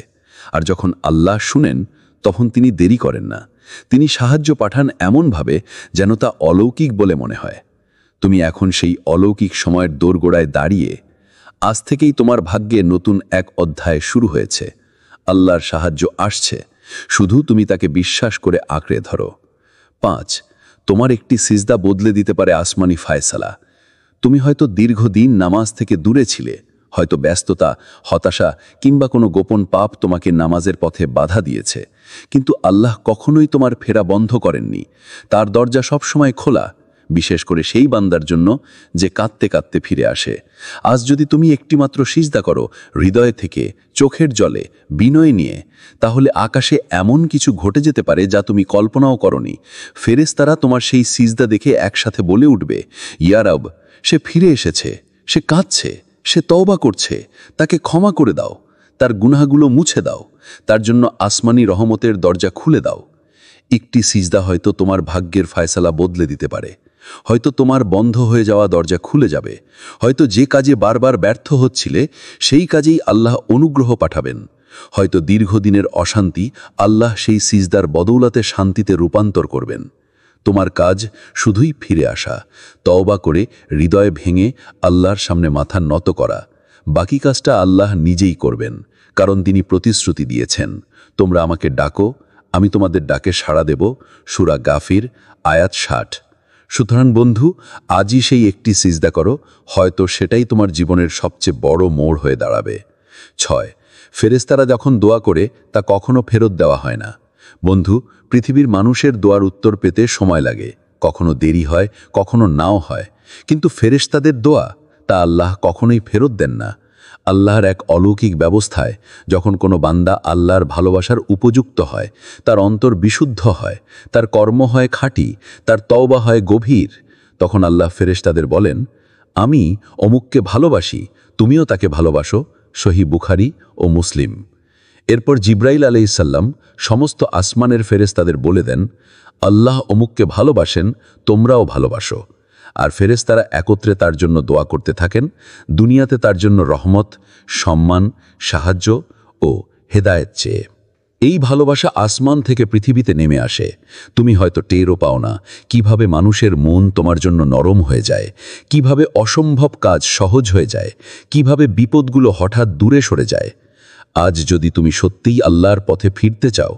আর যখন আল্লাহ শুনেন তখন তিনি দেরি করেন না, তিনি সাহায্য পাঠান এমনভাবে যেন তা অলৌকিক বলে মনে হয়। তুমি এখন সেই অলৌকিক সময়ের দোরগোড়ায় দাঁড়িয়ে। আজ থেকেই তোমার ভাগ্যে নতুন এক অধ্যায় শুরু হয়েছে। আল্লাহর সাহায্য আসছে, শুধু তুমি তাকে বিশ্বাস করে আঁকড়ে ধরো। 5, তোমার একটি সিজদা বদলে দিতে পারে আসমানি ফায়সালা। তুমি হয়তো দীর্ঘদিন নামাজ থেকে দূরে ছিলে, হয়তো ব্যস্ততা, হতাশা কিংবা কোনো গোপন পাপ তোমাকে নামাজের পথে বাধা দিয়েছে, কিন্তু আল্লাহ কখনোই তোমার ফেরা বন্ধ করেননি। তার দরজা সবসময় খোলা, বিশেষ করে সেই বান্দার জন্য যে কাঁদতে কাঁদতে ফিরে আসে। আজ যদি তুমি একটিমাত্র সিজদা করো হৃদয় থেকে, চোখের জলে, বিনয় নিয়ে, তাহলে আকাশে এমন কিছু ঘটে যেতে পারে যা তুমি কল্পনাও করনি। ফেরেশতারা তোমার সেই সিজদা দেখে একসাথে বলে উঠবে, ইয়া রব, সে ফিরে এসেছে, সে কাঁদছে, সে তওবা করছে, তাকে ক্ষমা করে দাও, তার গুনাহগুলো মুছে দাও, তার জন্য আসমানি রহমতের দরজা খুলে দাও। একটি সিজদা হয়তো তোমার ভাগ্যের ফয়সালা বদলে দিতে পারে। হয়তো তোমার বন্ধ হয়ে যাওয়া দরজা খুলে যাবে, হয়তো যে কাজে বারবার ব্যর্থ হচ্ছিলে সেই কাজেই আল্লাহ অনুগ্রহ পাঠাবেন, হয়তো দীর্ঘদিনের অশান্তি আল্লাহ সেই সিজদার বদৌলতে শান্তিতে রূপান্তর করবেন। তোমার কাজ শুধুই ফিরে আসা, তওবা করে হৃদয় ভেঙে আল্লাহর সামনে মাথা নত করা। বাকি কাজটা আল্লাহ নিজেই করবেন, কারণ তিনি প্রতিশ্রুতি দিয়েছেন, তোমরা আমাকে ডাকো, আমি তোমাদের ডাকে সাড়া দেব। সূরা গাফির আয়াত 60। সুতরাং বন্ধু, আজই সেই একটি সিজদা করো, হয়তো সেটাই তোমার জীবনের সবচেয়ে বড় মোড় হয়ে দাঁড়াবে। 6, ফেরেশতারা যখন দোয়া করে তা কখনো ফেরত দেওয়া হয় না। বন্ধু, পৃথিবীর মানুষের দোয়ার উত্তর পেতে সময় লাগে, কখনো দেরি হয়, কখনো নাও হয়, কিন্তু ফেরেশতাদের দোয়া তা আল্লাহ কখনোই ফেরত দেন না। আল্লাহর এক অলৌকিক ব্যবস্থায় যখন কোনো বান্দা আল্লাহর ভালোবাসার উপযুক্ত হয়, তার অন্তর বিশুদ্ধ হয়, তার কর্ম হয় খাঁটি, তার তওবা হয় গভীর, তখন আল্লাহ ফেরেশতাদের বলেন, আমি অমুককে ভালোবাসি, তুমিও তাকে ভালোবাসো। সহিহ বুখারী ও মুসলিম। এরপর জিব্রাইল আলাইহিসসালাম সমস্ত আসমানের ফেরেশতাদের বলে দেন, আল্লাহ অমুককে ভালোবাসেন, তোমরাও ভালোবাসো। আর ফেরেশতারা একত্রে তার জন্য দোয়া করতে থাকেন, দুনিয়াতে তার জন্য রহমত, সম্মান, সাহায্য ও হেদায়েত চেয়ে। এই ভালোবাসা আসমান থেকে পৃথিবীতে নেমে আসে। তুমি হয়তো টেরও পাও না কিভাবে মানুষের মন তোমার জন্য নরম হয়ে যায়, কিভাবে অসম্ভব কাজ সহজ হয়ে যায়, কিভাবে বিপদগুলো হঠাৎ দূরে সরে যায়। আজ যদি তুমি সত্যিই আল্লাহর পথে ফিরতে চাও,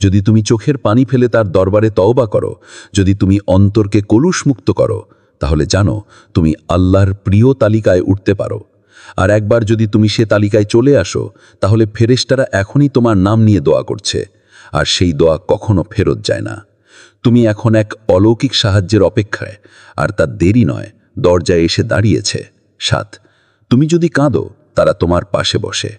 যদি তুমি চোখের পানি ফেলে তার দরবারে তওবা করো, যদি তুমি অন্তরকে কলুষমুক্ত করো, তাহলে জানো তুমি আল্লাহর প্রিয় তালিকায় উঠতে পারো। আর একবার যদি তুমি সে তালিকায় চলে আসো, তাহলে ফেরেশতারা এখনই তোমার নাম নিয়ে দোয়া করছে, আর সেই দোয়া কখনো ফেরত যায় না। তুমি এখন এক অলৌকিক সাহায্যের অপেক্ষায়, আর তার দেরি নয়, দরজায় এসে দাঁড়িয়েছে। 7, তুমি যদি কাঁদো, তারা তোমার পাশে বসে।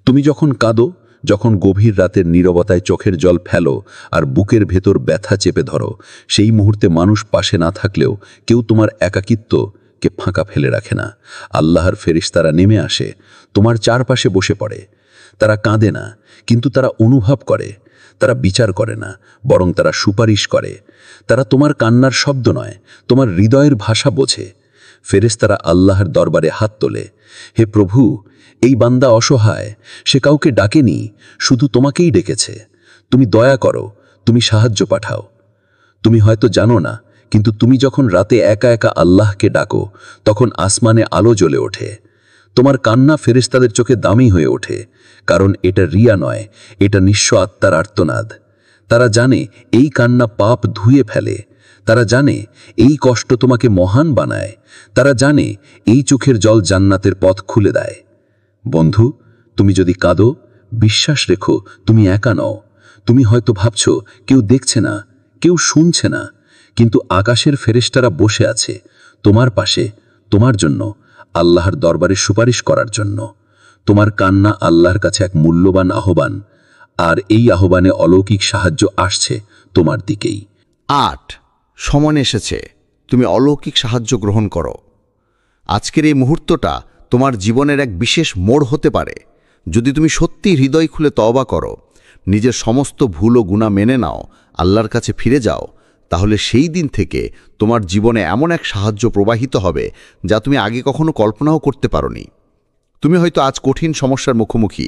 তুমি যখন কাঁদো, যখন গভীর রাতের নীরবতায় চোখের জল ফেলো আর বুকের ভেতর ব্যথা চেপে ধরো, সেই মুহূর্তে মানুষ পাশে না থাকলেও কেউ তোমার একাকিত্বকে ফাঁকা ফেলে রাখে না। আল্লাহর ফেরেশতারা নেমে আসে, তোমার চারপাশে বসে পড়ে। তারা কাঁদে না, কিন্তু তারা অনুভব করে। তারা বিচার করে না, বরং তারা সুপারিশ করে। তারা তোমার কান্নার শব্দ নয়, তোমার হৃদয়ের ভাষা বোঝে। ফেরেশতারা আল্লাহর দরবারে হাত তোলে, হে প্রভু, এই বান্দা অসহায়, সে কাউকে ডাকেনি, শুধু তোমাকেই ডেকেছে। তুমি দয়া করো, তুমি সাহায্য পাঠাও। তুমি হয়তো জানো না, কিন্তু তুমি যখন রাতে একা একা আল্লাহকে ডাকো, তখন আসমানে আলো জ্বলে ওঠে। তোমার কান্না ফেরেশতাদের চোখে দামি হয়ে ওঠে, কারণ এটা রিয়া নয়, এটা নিঃস্ব আত্মার আর্তনাদ। তারা জানে এই কান্না পাপ ধুয়ে ফেলে, তারা জানে এই কষ্ট তোমাকে মহান বানায়, তারা জানে এই চোখের জল জান্নাতের পথ খুলে দেয়। বন্ধু, তুমি যদি কাঁদো, বিশ্বাস রেখো তুমি একা নও। তুমি হয়তো ভাবছ কেউ দেখছে না, কেউ শুনছে না, কিন্তু আকাশের ফেরেশতারা বসে আছে তোমার পাশে, তোমার জন্য, আল্লাহর দরবারে সুপারিশ করার জন্য। তোমার কান্না আল্লাহর কাছে এক মূল্যবান আহ্বান, আর এই আহ্বানে অলৌকিক সাহায্য আসছে তোমার দিকেই। 8, সময় এসেছে তুমি অলৌকিক সাহায্য গ্রহণ করো। আজকের এই মুহূর্তটা তোমার জীবনের এক বিশেষ মোড় হতে পারে। যদি তুমি সত্যি হৃদয় খুলে তওবা করো, নিজের সমস্ত ভুল ও গুনাহ মেনে নাও, আল্লাহর কাছে ফিরে যাও, তাহলে সেই দিন থেকে তোমার জীবনে এমন এক সাহায্য প্রবাহিত হবে যা তুমি আগে কখনো কল্পনাও করতে পারোনি। তুমি হয়তো আজ কঠিন সমস্যার মুখোমুখি,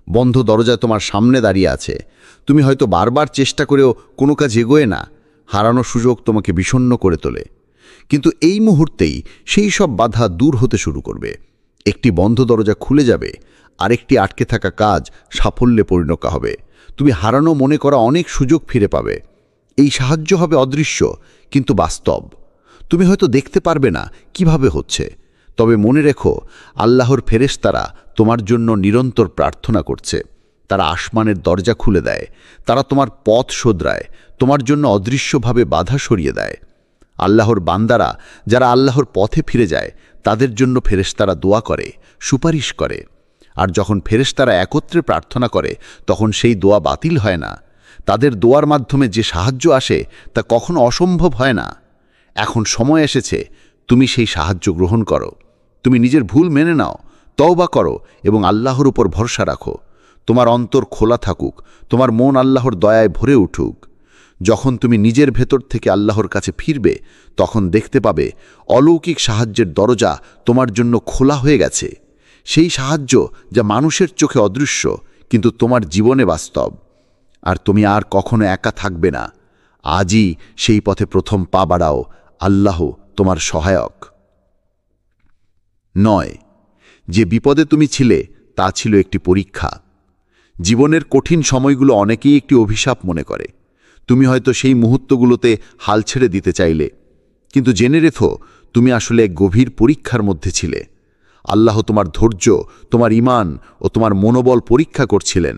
বন্ধ দরজায় তোমার সামনে দাঁড়িয়ে আছে। তুমি হয়তো বারবার চেষ্টা করেও কোনো কাজ এগোয় না, হারানো সুযোগ তোমাকে বিষণ্ণ করে তোলে। কিন্তু এই মুহূর্তেই সেই সব বাধা দূর হতে শুরু করবে। একটি বন্ধ দরজা খুলে যাবে, আরেকটি আটকে থাকা কাজ সাফল্যে পরিণত হবে। তুমি হারানো মনে করা অনেক সুযোগ ফিরে পাবে। এই সাহায্য হবে অদৃশ্য কিন্তু বাস্তব। তুমি হয়তো দেখতে পারবে না কিভাবে হচ্ছে, তবে মনে রেখো, আল্লাহর ফেরেশতারা তোমার জন্য নিরন্তর প্রার্থনা করছে। তারা আসমানের দরজা খুলে দেয়, তারা তোমার পথ শোধরায়, তোমার জন্য অদৃশ্যভাবে বাধা সরিয়ে দেয়। আল্লাহর বান্দারা যারা আল্লাহর পথে ফিরে যায়, তাদের জন্য ফেরেশতারা দোয়া করে, সুপারিশ করে। আর যখন ফেরেশতারা একত্রে প্রার্থনা করে, তখন সেই দোয়া বাতিল হয় না। তাদের দোয়ার মাধ্যমে যে সাহায্য আসে তা কখনো অসম্ভব হয় না। এখন সময় এসেছে তুমি সেই সাহায্য গ্রহণ করো। তুমি নিজের ভুল মেনে নাও, তওবা করো এবং আল্লাহর উপর ভরসা রাখো। তোমার অন্তর খোলা থাকুক, তোমার মন আল্লাহর দয়ায় ভরে উঠুক। যখন তুমি নিজের ভেতর থেকে আল্লাহর কাছে ফিরবে, তখন দেখতে পাবে অলৌকিক সাহায্যের দরজা তোমার জন্য খোলা হয়ে গেছে। সেই সাহায্য যা মানুষের চোখে অদৃশ্য কিন্তু তোমার জীবনে বাস্তব। আর তুমি আর কখনো একা থাকবে না। আজই সেই পথে প্রথম পা বাড়াও, আল্লাহ তোমার সহায়ক। 9. যে বিপদে তুমি ছিলে তা ছিল একটি পরীক্ষা। জীবনের কঠিন সময়গুলো অনেকেই একটি অভিশাপ মনে করে। তুমি হয়তো সেই মুহূর্তগুলোতে হাল ছেড়ে দিতে চাইলে, কিন্তু জেনে রেখো, তুমি আসলে এক গভীর পরীক্ষার মধ্যে ছিলে। আল্লাহ তোমার ধৈর্য, তোমার ঈমান ও তোমার মনোবল পরীক্ষা করছিলেন।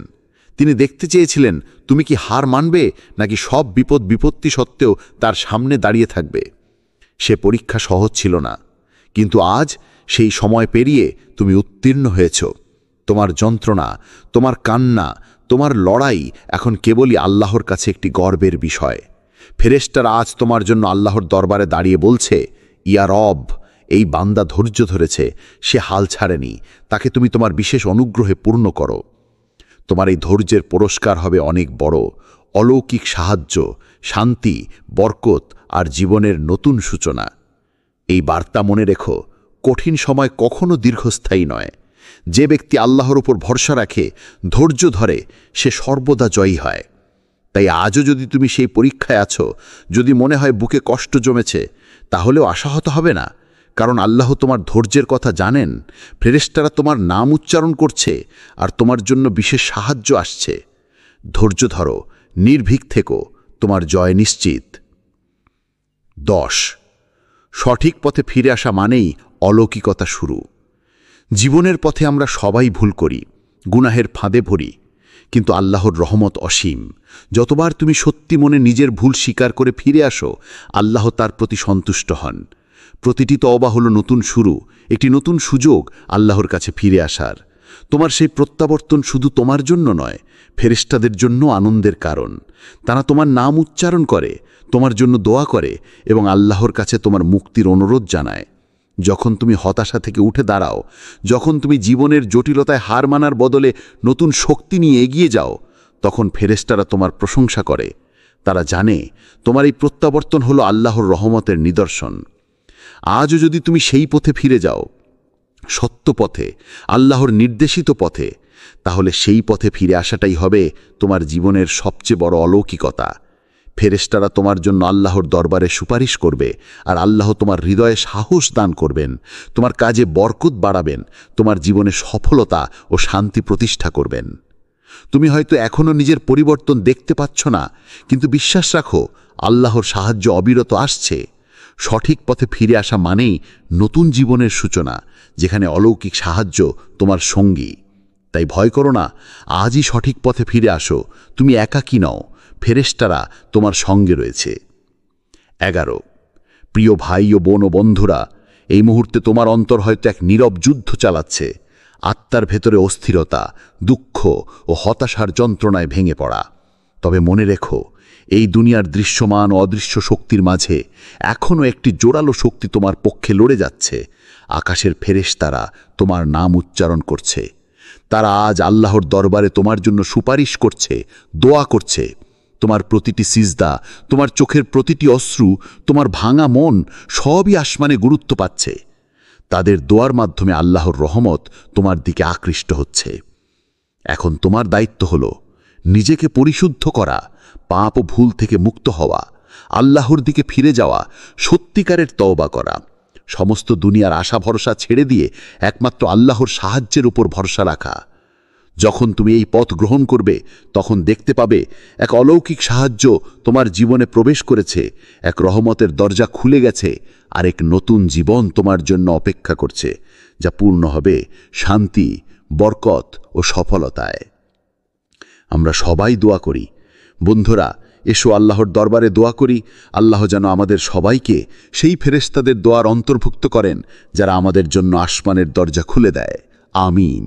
তিনি দেখতে চেয়েছিলেন তুমি কি হার মানবে নাকি সব বিপত্তি সত্ত্বেও তার সামনে দাঁড়িয়ে থাকবে। সে পরীক্ষা সহজ ছিল না, কিন্তু আজ সেই সময় পেরিয়ে তুমি উত্তীর্ণ হয়েছ। তোমার যন্ত্রণা, তোমার কান্না, তোমার লড়াই এখন কেবলই আল্লাহর কাছে একটি গর্বের বিষয়। ফেরেশতারা আজ তোমার জন্য আল্লাহর দরবারে দাঁড়িয়ে বলছে, ইয়া রব, এই বান্দা ধৈর্য ধরেছে, সে হাল ছাড়েনি, তাকে তুমি তোমার বিশেষ অনুগ্রহে পূর্ণ করো। তোমার এই ধৈর্যের পুরস্কার হবে অনেক বড়, অলৌকিক সাহায্য, শান্তি, বরকত আর জীবনের নতুন সূচনা। এই বার্তা মনে রেখো, কঠিন সময় কখনো দীর্ঘস্থায়ী নয়। যে ব্যক্তি আল্লাহর উপর ভরসা রাখে, ধৈর্য ধরে, সে সর্বদা জয়ী হয়। তাই আজও যদি তুমি সেই পরীক্ষায় আছো, যদি মনে হয় বুকে কষ্ট জমেছে, তাহলেও আশাহত হবে না, কারণ আল্লাহ তোমার ধৈর্যের কথা জানেন। ফেরেশতারা তোমার নাম উচ্চারণ করছে আর তোমার জন্য বিশেষ সাহায্য আসছে। ধৈর্য ধরো, নির্ভীক থেকো, তোমার জয় নিশ্চিত। 10. সঠিক পথে ফিরে আসা মানেই অলৌকিকতা শুরু। জীবনের পথে আমরা সবাই ভুল করি, গুনাহের ফাঁদে ভরি, কিন্তু আল্লাহর রহমত অসীম। যতবার তুমি সত্যি মনে নিজের ভুল স্বীকার করে ফিরে আসো, আল্লাহ তার প্রতি সন্তুষ্ট হন। প্রতিটি তওবা হলো নতুন শুরু, একটি নতুন সুযোগ আল্লাহর কাছে ফিরে আসার। তোমার সেই প্রত্যাবর্তন শুধু তোমার জন্য নয়, ফেরেশতাদের জন্য আনন্দের কারণ। তারা তোমার নাম উচ্চারণ করে, তোমার জন্য দোয়া করে এবং আল্লাহর কাছে তোমার মুক্তির অনুরোধ জানায়। যখন তুমি হতাশা থেকে উঠে দাঁড়াও, যখন তুমি জীবনের জটিলতায় হার মানার বদলে নতুন শক্তি নিয়ে এগিয়ে যাও, তখন ফেরেশতারা তোমার প্রশংসা করে। তারা জানে তোমার এই প্রত্যাবর্তন হলো আল্লাহর রহমতের নিদর্শন। আজও যদি তুমি সেই পথে ফিরে যাও, সত্য পথে, আল্লাহর নির্দেশিত পথে, তাহলে সেই পথে ফিরে আসাটাই হবে তোমার জীবনের সবচেয়ে বড় অলৌকিকতা। ফেরেশতারা তোমার জন্য আল্লাহর দরবারে সুপারিশ করবে আর আল্লাহ তোমার হৃদয়ে সাহস দান করবেন, তোমার কাজে বরকত বাড়াবেন, তোমার জীবনে সফলতা ও শান্তি প্রতিষ্ঠা করবেন। তুমি হয়তো এখনও নিজের পরিবর্তন দেখতে পাচ্ছ না, কিন্তু বিশ্বাস রাখো, আল্লাহর সাহায্য অবিরত আসছে। সঠিক পথে ফিরে আসা মানেই নতুন জীবনের সূচনা, যেখানে অলৌকিক সাহায্য তোমার সঙ্গী। তাই ভয় করো না, আজই সঠিক পথে ফিরে আসো। তুমি একাকী নও, ফেরেশতারা তোমার সঙ্গে রয়েছে। 11. প্রিয় ভাই ও বোন ও বন্ধুরা, এই মুহূর্তে তোমার অন্তর হয়তো এক নীরব যুদ্ধ চালাচ্ছে। আত্মার ভেতরে অস্থিরতা, দুঃখ ও হতাশার যন্ত্রণায় ভেঙে পড়া। তবে মনে রেখো, এই দুনিয়ার দৃশ্যমান ও অদৃশ্য শক্তির মাঝে এখনও একটি জোরালো শক্তি তোমার পক্ষে লড়ে যাচ্ছে। আকাশের ফেরেশতারা তোমার নাম উচ্চারণ করছে। তারা আজ আল্লাহর দরবারে তোমার জন্য সুপারিশ করছে, দোয়া করছে। তোমার প্রতিটি সিজদা, তোমার চোখের প্রতিটি অশ্রু, তোমার ভাঙা মন, সবই আসমানে গুরুত্ব পাচ্ছে। তাদের দোয়ার মাধ্যমে আল্লাহর রহমত তোমার দিকে আকৃষ্ট হচ্ছে। এখন তোমার দায়িত্ব হল নিজেকে পরিশুদ্ধ করা, পাপ ও ভুল থেকে মুক্ত হওয়া, আল্লাহর দিকে ফিরে যাওয়া, সত্যিকারের তওবা করা, সমস্ত দুনিয়ার আশা ভরসা ছেড়ে দিয়ে একমাত্র আল্লাহর সাহায্যের উপর ভরসা রাখা। যখন তুমি এই পথ গ্রহণ করবে তখন দেখতে পাবে এক অলৌকিক সাহায্য তোমার জীবনে প্রবেশ করেছে, এক রহমতের দরজা খুলে গেছে, আর এক নতুন জীবন তোমার জন্য অপেক্ষা করছে, যা পূর্ণ হবে শান্তি, বরকত ও সফলতায়। আমরা সবাই দোয়া করি। বন্ধুরা, এসো আল্লাহর দরবারে দোয়া করি, আল্লাহ যেন আমাদের সবাইকে সেই ফেরেশতাদের দোয়ার অন্তর্ভুক্ত করেন যারা আমাদের জন্য আসমানের দরজা খুলে দেয়। আমিন।